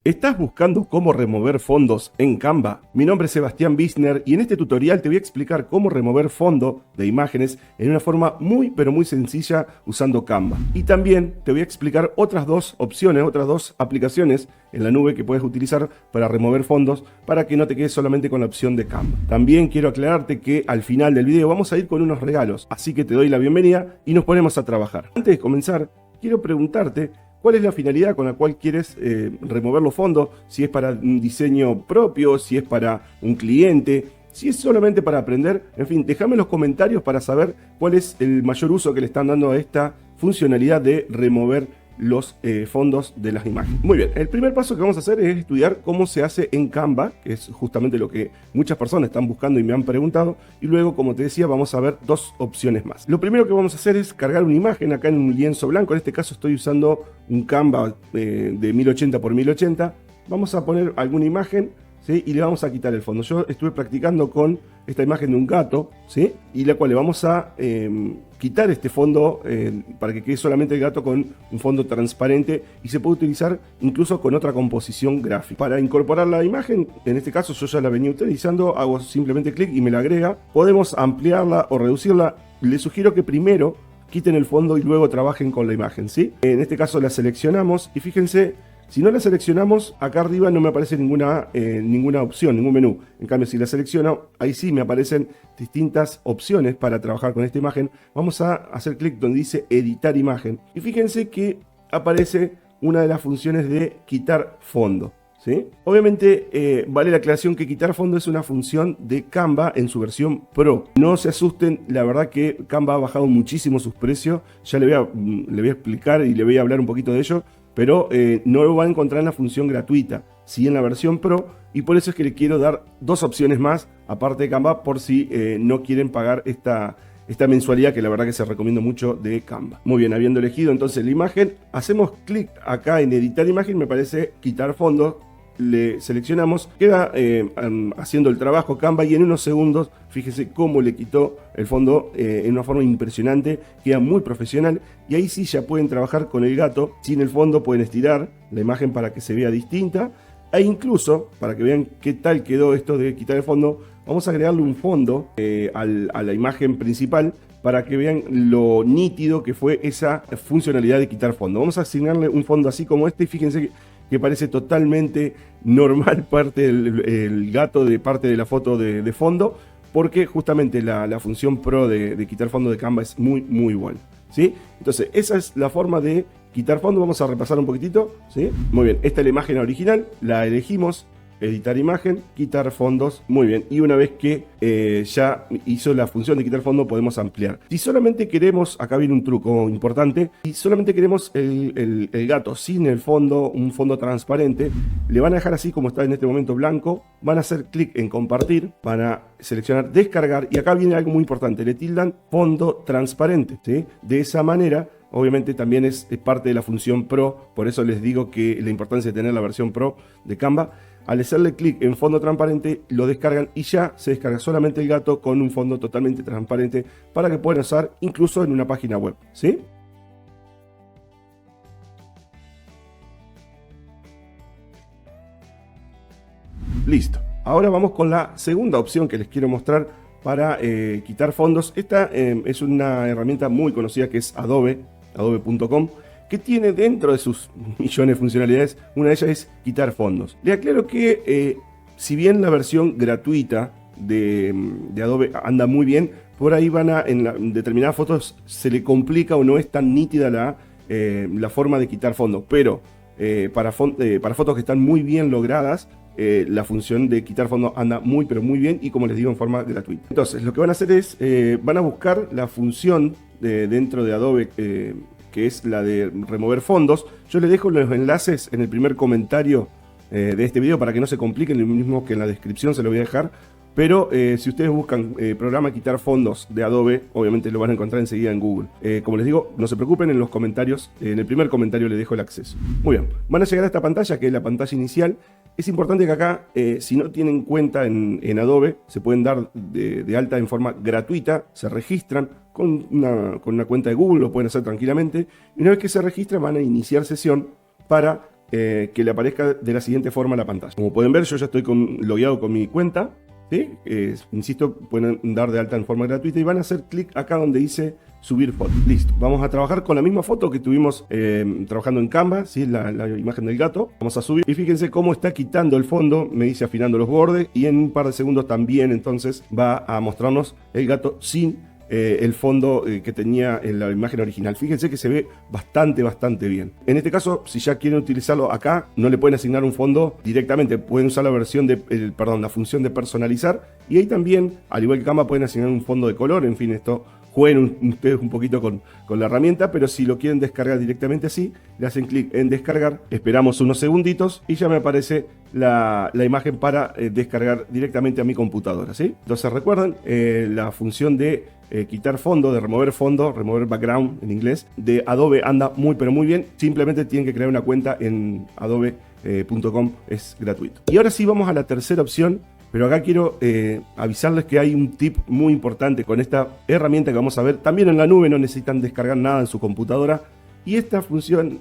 ¿Estás buscando cómo remover fondos en Canva? Mi nombre es Sebastián Bisner y en este tutorial te voy a explicar cómo remover fondo de imágenes en una forma muy sencilla usando Canva. Y también te voy a explicar otras dos opciones, otras dos aplicaciones en la nube que puedes utilizar para remover fondos para que no te quedes solamente con la opción de Canva. También quiero aclararte que al final del video vamos a ir con unos regalos, así que te doy la bienvenida y nos ponemos a trabajar. Antes de comenzar, quiero preguntarte ¿cuál es la finalidad con la cual quieres remover los fondos? Si es para un diseño propio, si es para un cliente, si es solamente para aprender. En fin, déjame en los comentarios para saber cuál es el mayor uso que le están dando a esta funcionalidad de remover los fondos de las imágenes. Muy bien, el primer paso que vamos a hacer es estudiar cómo se hace en Canva, que es justamente lo que muchas personas están buscando y me han preguntado, y luego, como te decía, vamos a ver dos opciones más. Lo primero que vamos a hacer es cargar una imagen acá en un lienzo blanco. En este caso estoy usando un Canva de 1080 por 1080. Vamos a poner alguna imagen, ¿sí? Y le vamos a quitar el fondo. Yo estuve practicando con esta imagen de un gato, ¿sí? Y la cual le vamos a quitar este fondo para que quede solamente el gato con un fondo transparente y se puede utilizar incluso con otra composición gráfica. Para incorporar la imagen, en este caso yo ya la venía utilizando, hago simplemente clic y me la agrega. Podemos ampliarla o reducirla. Les sugiero que primero quiten el fondo y luego trabajen con la imagen, ¿sí? En este caso la seleccionamos y fíjense, si no la seleccionamos, acá arriba no me aparece ninguna opción, ningún menú. En cambio, si la selecciono, ahí sí me aparecen distintas opciones para trabajar con esta imagen. Vamos a hacer clic donde dice editar imagen. Y fíjense que aparece una de las funciones de quitar fondo, ¿sí? Obviamente, vale la aclaración que quitar fondo es una función de Canva en su versión Pro. No se asusten, la verdad que Canva ha bajado muchísimo sus precios. Ya le voy a explicar y le voy a hablar un poquito de ello. Pero no lo van a encontrar en la función gratuita, sí en la versión Pro, y por eso es que le quiero dar dos opciones más, aparte de Canva, por si no quieren pagar esta mensualidad, que la verdad que se recomiendo mucho de Canva. Muy bien, habiendo elegido entonces la imagen, hacemos clic acá en editar imagen, me parece quitar fondo, le seleccionamos, queda haciendo el trabajo Canva y en unos segundos, fíjese cómo le quitó el fondo en una forma impresionante, queda muy profesional y ahí sí ya pueden trabajar con el gato, sin el fondo pueden estirar la imagen para que se vea distinta e incluso, para que vean qué tal quedó esto de quitar el fondo, vamos a agregarle un fondo a la imagen principal para que vean lo nítido que fue esa funcionalidad de quitar fondo. Vamos a asignarle un fondo así como este y fíjense que parece totalmente normal parte del gato de parte de la foto de fondo, porque justamente la función Pro de quitar fondo de Canva es muy buena, ¿sí? Entonces esa es la forma de quitar fondo. Vamos a repasar un poquitito, ¿sí? Muy bien, esta es la imagen original, la elegimos, editar imagen, quitar fondos, muy bien, y una vez que ya hizo la función de quitar fondo podemos ampliar. Si solamente queremos, acá viene un truco importante, si solamente queremos el gato sin el fondo, un fondo transparente, le van a dejar así como está en este momento blanco, van a hacer clic en compartir, van a seleccionar descargar y acá viene algo muy importante, le tildan fondo transparente, ¿sí? De esa manera obviamente también es parte de la función Pro, por eso les digo que la importancia de tener la versión Pro de Canva. Al hacerle clic en fondo transparente lo descargan y ya se descarga solamente el gato con un fondo totalmente transparente para que puedan usar incluso en una página web, ¿sí? Listo. Ahora vamos con la segunda opción que les quiero mostrar para quitar fondos. Esta es una herramienta muy conocida que es adobe.com, que tiene dentro de sus millones de funcionalidades, una de ellas es quitar fondos. Le aclaro que si bien la versión gratuita de Adobe anda muy bien, por ahí en determinadas fotos se le complica o no es tan nítida la forma de quitar fondos, pero para fotos que están muy bien logradas, la función de quitar fondo anda muy bien y como les digo en forma gratuita. Entonces lo que van a hacer es, van a buscar la función dentro de Adobe que es la de remover fondos. Yo les dejo los enlaces en el primer comentario de este video para que no se compliquen, lo mismo que en la descripción se lo voy a dejar. Pero si ustedes buscan programa quitar fondos de Adobe, obviamente lo van a encontrar enseguida en Google. Como les digo, no se preocupen, en los comentarios, en el primer comentario les dejo el acceso. Muy bien, van a llegar a esta pantalla que es la pantalla inicial. Es importante que acá, si no tienen cuenta en Adobe, se pueden dar de alta en forma gratuita, se registran con una cuenta de Google, lo pueden hacer tranquilamente. Y una vez que se registran van a iniciar sesión para que le aparezca de la siguiente forma en la pantalla. Como pueden ver, yo ya estoy logueado con mi cuenta, ¿sí? Insisto, pueden dar de alta en forma gratuita y van a hacer clic acá donde dice subir foto. Listo. Vamos a trabajar con la misma foto que estuvimos trabajando en Canva, ¿sí? La imagen del gato. Vamos a subir y fíjense cómo está quitando el fondo, me dice afinando los bordes, y en un par de segundos también entonces va a mostrarnos el gato sin el fondo que tenía en la imagen original. Fíjense que se ve bastante bien. En este caso, si ya quieren utilizarlo acá, no le pueden asignar un fondo directamente, pueden usar la versión de, la función de personalizar, y ahí también, al igual que Canva, pueden asignar un fondo de color. En fin, esto jueguen ustedes un poquito con la herramienta, pero si lo quieren descargar directamente así, le hacen clic en descargar, esperamos unos segunditos y ya me aparece la imagen para descargar directamente a mi computadora, ¿sí? Entonces recuerden, la función de quitar fondo, de remover background en inglés, de Adobe anda muy pero muy bien. Simplemente tienen que crear una cuenta en adobe.com, es gratuito. Y ahora sí vamos a la tercera opción. Pero acá quiero avisarles que hay un tip muy importante con esta herramienta que vamos a ver. También en la nube, no necesitan descargar nada en su computadora. Y esta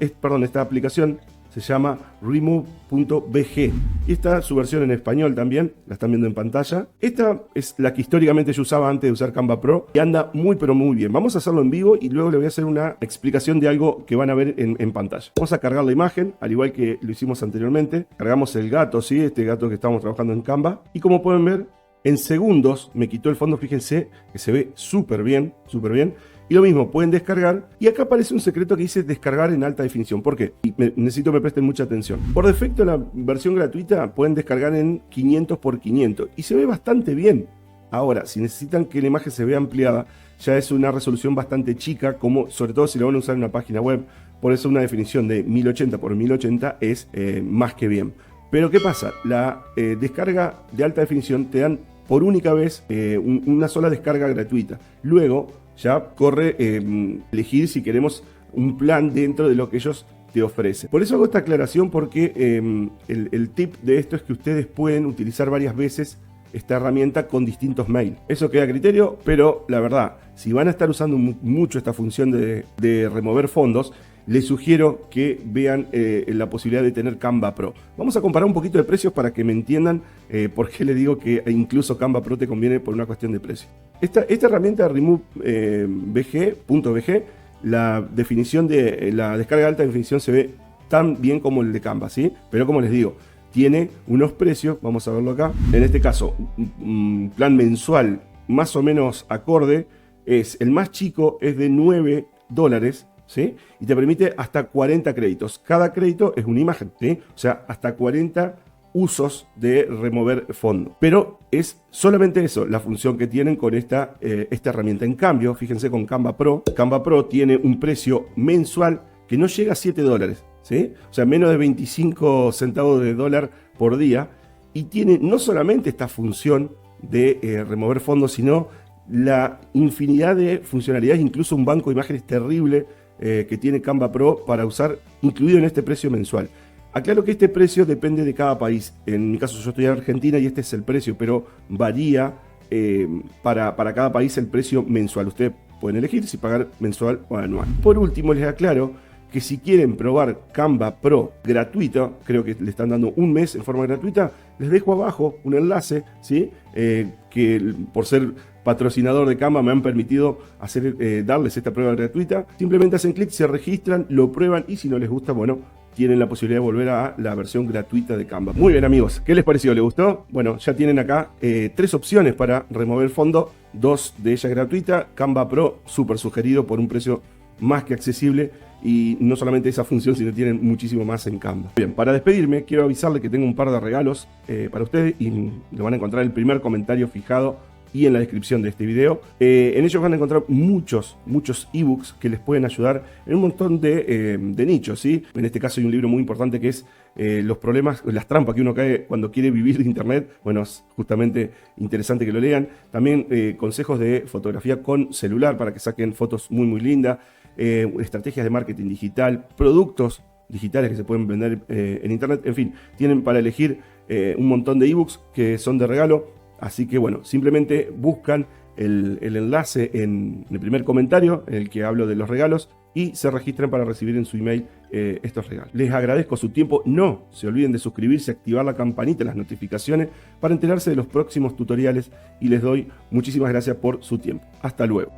esta aplicación se llama remove.bg. Y esta su versión en español también, la están viendo en pantalla. Esta es la que históricamente yo usaba antes de usar Canva Pro y anda muy pero muy bien. Vamos a hacerlo en vivo y luego le voy a hacer una explicación de algo que van a ver en pantalla. Vamos a cargar la imagen, al igual que lo hicimos anteriormente. Cargamos el gato, ¿sí? Este gato que estamos trabajando en Canva. Y como pueden ver, en segundos me quitó el fondo. Fíjense que se ve súper bien, súper bien. Y lo mismo, pueden descargar. Y acá aparece un secreto que dice descargar en alta definición. ¿Por qué? Y necesito que me presten mucha atención. Por defecto, la versión gratuita pueden descargar en 500 por 500. Y se ve bastante bien. Ahora, si necesitan que la imagen se vea ampliada, ya es una resolución bastante chica, como sobre todo si la van a usar en una página web. Por eso una definición de 1080 por 1080 es más que bien. Pero ¿qué pasa? La descarga de alta definición te dan por única vez una sola descarga gratuita. Luego ya corre elegir si queremos un plan dentro de lo que ellos te ofrecen. Por eso hago esta aclaración, porque el tip de esto es que ustedes pueden utilizar varias veces esta herramienta con distintos mails. Eso queda a criterio, pero la verdad, si van a estar usando mucho esta función de remover fondos, les sugiero que vean la posibilidad de tener Canva Pro. Vamos a comparar un poquito de precios para que me entiendan por qué les digo que incluso Canva Pro te conviene por una cuestión de precio. Esta herramienta remove.bg, la definición de la descarga de alta definición se ve tan bien como el de Canva, ¿sí? Pero como les digo, tiene unos precios, vamos a verlo acá. En este caso, un plan mensual más o menos acorde, el más chico es de $9, ¿sí? Y te permite hasta 40 créditos. Cada crédito es una imagen, ¿sí? O sea, hasta 40 usos de remover fondo. Pero es solamente eso, la función que tienen con esta herramienta. En cambio, fíjense con Canva Pro. Canva Pro tiene un precio mensual que no llega a $7, ¿sí? O sea, menos de 25 centavos de dólar por día. Y tiene no solamente esta función de remover fondos, sino la infinidad de funcionalidades, incluso un banco de imágenes terrible que tiene Canva Pro para usar, incluido en este precio mensual. Aclaro que este precio depende de cada país. En mi caso yo estoy en Argentina y este es el precio, pero varía para cada país el precio mensual. Ustedes pueden elegir si pagar mensual o anual. Por último, les aclaro que si quieren probar Canva Pro gratuito, creo que le están dando un mes en forma gratuita, les dejo abajo un enlace, ¿sí? Que por ser patrocinador de Canva me han permitido darles esta prueba gratuita. Simplemente hacen clic, se registran, lo prueban y si no les gusta, bueno, tienen la posibilidad de volver a la versión gratuita de Canva. Muy bien, amigos, ¿qué les pareció? ¿Les gustó? Bueno, ya tienen acá 3 opciones para remover fondo, 2 de ellas gratuitas. Canva Pro, súper sugerido por un precio más que accesible, y no solamente esa función, sino tienen muchísimo más en Canva. Bien, para despedirme, quiero avisarles que tengo un par de regalos para ustedes y lo van a encontrar en el primer comentario fijado y en la descripción de este video. En ellos van a encontrar muchos ebooks que les pueden ayudar en un montón de nichos, ¿sí? En este caso hay un libro muy importante que es los problemas, las trampas que uno cae cuando quiere vivir de internet. Bueno, es justamente interesante que lo lean. También consejos de fotografía con celular para que saquen fotos muy lindas, estrategias de marketing digital, productos digitales que se pueden vender en internet. En fin, tienen para elegir un montón de ebooks que son de regalo. Así que bueno, simplemente buscan el enlace en el primer comentario en el que hablo de los regalos y se registren para recibir en su email estos regalos. Les agradezco su tiempo. No se olviden de suscribirse, activar la campanita, las notificaciones para enterarse de los próximos tutoriales y les doy muchísimas gracias por su tiempo. Hasta luego.